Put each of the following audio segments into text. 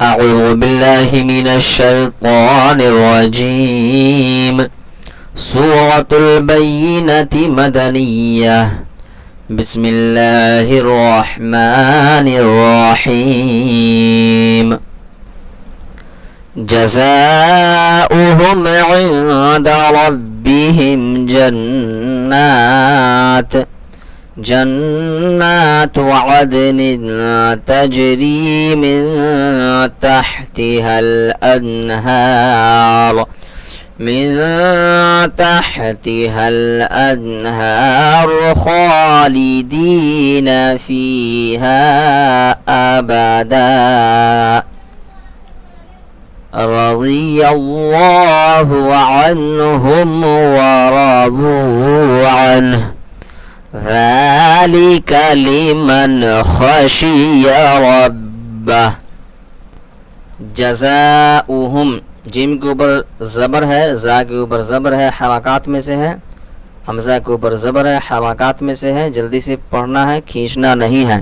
أعوذ بالله من الشيطان الرجيم. سورة البينة مدنية. بسم الله الرحمن الرحيم. جزاؤهم عند ربهم جنات عدن تجري من تحتها الأنهار خالدين فيها أبدا. رضي الله عنهم ورضوا عنه. ذلك لمن خشي ربه. جزاؤهم، جیم کے اوپر زبر ہے، زا کے اوپر زبر ہے، حرکات میں سے ہے، حمزہ کے اوپر زبر ہے، حرکات میں سے ہے، جلدی سے پڑھنا ہے، کھینچنا نہیں ہے.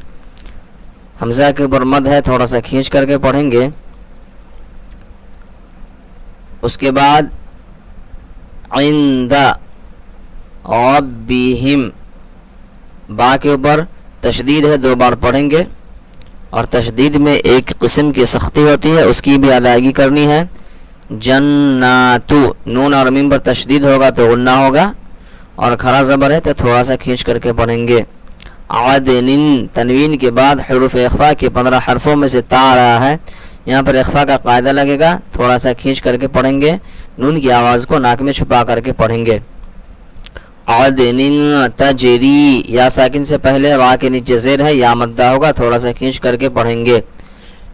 حمزہ کے اوپر مد ہے، تھوڑا سا کھینچ کر کے پڑھیں گے. اس کے بعد عند ربہم، با کے اوپر تشدید ہے، 2 بار پڑھیں گے، اور تشدید میں ایک قسم کی سختی ہوتی ہے، اس کی بھی ادائیگی کرنی ہے. جناتو، نون اور میم پر تشدید ہوگا تو غنہ ہوگا، اور کھڑا زبر ہے تو تھوڑا سا کھینچ کر کے پڑھیں گے. عدن، تنوین کے بعد حروف اخفا کے 15 حرفوں میں سے تا رہا ہے، یہاں پر اخفا کا قاعدہ لگے گا، تھوڑا سا کھینچ کر کے پڑھیں گے، نون کی آواز کو ناک میں چھپا کر کے پڑھیں گے. عدن تجری، یا ساکن سے پہلے وا کے نیچے زیر ہے، یا مدہ ہوگا، تھوڑا سا کھینچ کر کے پڑھیں گے.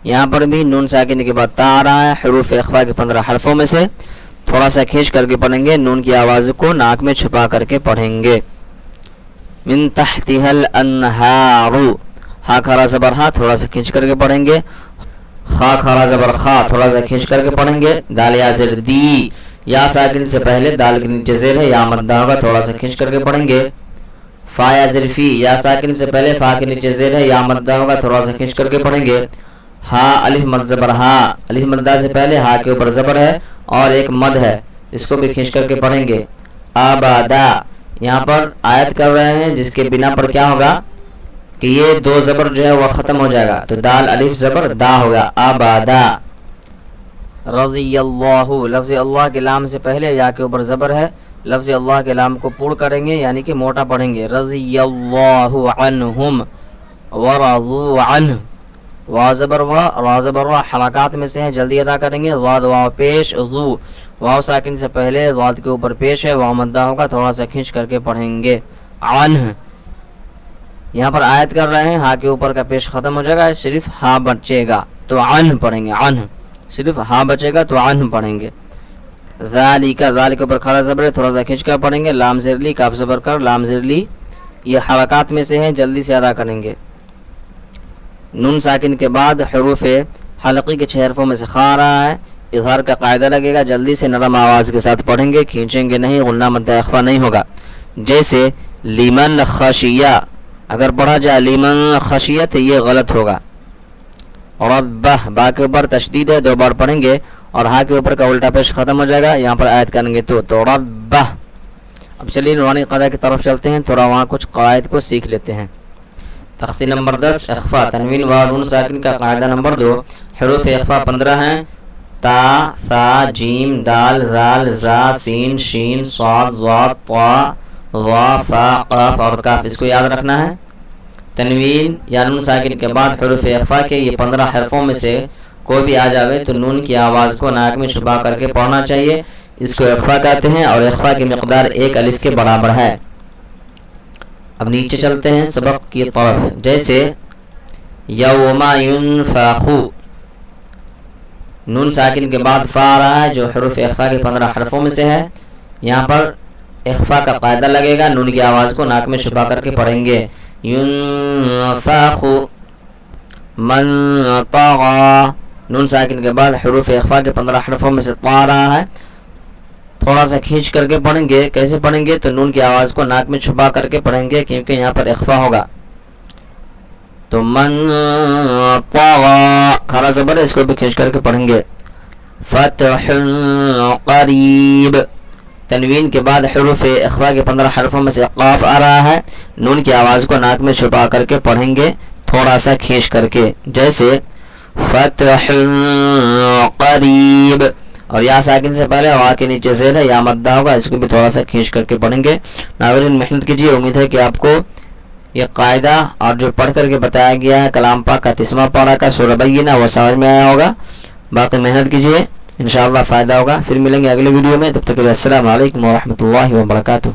یہاں پر بھی نون ساکن کے بعد تا آ رہا ہے، حروف اخفا کے 15 حرفوں میں سے تھوڑا سا کھینچ کر کے پڑھیں گے، نون کی آواز کو ناک میں چھپا کر کے پڑھیں گے. من تحتها الانہار، ہا کھڑا زبر ہا، تھوڑا سا کھینچ کر کے پڑھیں گے. خا کھڑا زبر خا، تھوڑا سا کھینچ کر کے پڑھیں گے. دال یا زیر دی، یا ساکن سے پہلے دال کے نیچے زیر ہے، یا مدہ ہوگا، تھوڑا سا کھینچ کر کے پڑھیں گے. فا یا زیر فی، یا ساکن سے پہلے فا کے نیچے زیر ہے، یا مدہ ہوگا، تھوڑا سا کھینچ کر کے پڑھیں گے. ہا الف مد زبر ہا، الف مدہ سے پہلے ہا کے اوپر زبر ہے اور ایک مد ہے، اس کو بھی کھینچ کر کے پڑھیں گے. آبادا، یہاں پر آیت کر رہے ہیں جس کے بنا پر کیا ہوگا کہ یہ 2 زبر جو ہے وہ ختم ہو جائے گا، تو دال الف زبر دا ہوگا. آبادا. رضی اللہ، لفظ اللہ کے لام سے پہلے یا کے اوپر زبر ہے، لفظ اللہ کے لام کو پور کریں گے، یعنی کہ موٹا پڑھیں گے. رضی اللہ عنہم ورضوا عنہ. وا زبر وا، را زبر وا، حرکات میں سے ہیں، جلدی ادا کریں گے. ضاد واو پیش، ذو واو ساکن سے پہلے ضاد کے اوپر پیش ہے، واو مدہ ہوگا، تھوڑا سا کھینچ کر کے پڑھیں گے. عنہ، یہاں پر آیت کر رہے ہیں، ہا کے اوپر کا پیش ختم ہو جائے گا، صرف ہا بچے گا تو عنہ پڑھیں گے. عنہ، صرف ہا بچے گا تو عنہ پڑھیں گے. ذالک، ذال کے اوپر کھڑا زبر ہے، تھوڑا سا کھینچ کر پڑھیں گے. لام زیر لی، کاف زبر کر، لام زیر لی، یہ حرکات میں سے ہیں، جلدی سے ادا کریں گے. نون ساکن کے بعد حروف حلقی کے 6 حرفوں میں سے خا رہا ہے، اظہار کا قاعدہ لگے گا، جلدی سے نرم آواز کے ساتھ پڑھیں گے، کھینچیں گے نہیں، غنہ مدہ اخفا نہیں ہوگا. جیسے لیمن خشیہ، اگر پڑھا جائے لیمن خشیت یہ غلط ہوگا. ربہ، با کے اوپر تشدید ہے، 2 بار پڑھیں گے، اور ہا کے اوپر کا الٹا پیش ختم ہو جائے گا، یہاں پر آیت کریں گے تو ربہ. اب چلیے نورانی قاعدہ کی طرف چلتے ہیں، تھوڑا وہاں کچھ قواعد کو سیکھ لیتے ہیں. تختی نمبر 10 اخفا، تنوین و نون ساکن کا قاعدہ نمبر 2. حروف اخفا 15 ہیں، تا، ثا، جیم، دال، ذال، زا، سین، شین، صاد، ضاد، طا، ظا، فا، قاف اور کاف. اس کو یاد رکھنا ہے. تنوین یا نون ساکن کے بعد حروف اخفا کے یہ 15 حرفوں میں سے کوئی بھی آ جاوے تو نون کی آواز کو ناک میں چھپا کر کے پڑھنا چاہیے. اس کو اخفا کہتے ہیں، اور اخفا کی مقدار 1 الف کے برابر ہے. اب نیچے چلتے ہیں سبق کی طرف. جیسے یوم ینفخ، نون ساکن کے بعد فا آ رہا ہے جو حروف اخفا کے 15 حرفوں میں سے ہے، یہاں پر اخفا کا قاعدہ لگے گا، نون کی آواز کو ناک میں چھپا کر کے پڑھیں گے. ینفخ من طغى، نون ساکن کے بعد حروف اخفا کے 15 حرفوں میں سے طا آ رہا ہے، تھوڑا سا کھینچ کر کے پڑھیں گے. کیسے پڑھیں گے؟ تو نون کی آواز کو ناک میں چھپا کر کے پڑھیں گے، کیونکہ یہاں پر اخفا ہوگا. تو من طغى کھڑا زبر ہے، اس کو بھی کھینچ کر کے پڑھیں گے. فتح قریب، تنوین کے بعد حروف اخفا کے 15 حرفوں میں سے قاف آ رہا ہے. نون کی آواز کو ناک میں چھپا کر کے پڑھیں گے، تھوڑا سا کھینچ کر کے، جیسے فتح قریب. اور یا ساکن سے پہلے وا کے نیچے زیر ہے، یا مدہ ہوگا، اس کو بھی تھوڑا سا کھینچ کر کے پڑھیں گے. ناظرین محنت کیجیے، امید ہے کہ آپ کو یہ قاعدہ اور جو پڑھ کر کے بتایا گیا ہے کلام پاک کا 30واں پارہ کا سورہ بینہ وہ سمجھ میں آیا ہوگا. باقی محنت کیجیے، انشاءاللہ فائدہ ہوگا. پھر ملیں گے اگلے ویڈیو میں، تب تک کے لیے السلام علیکم ورحمۃ اللہ وبرکاتہ.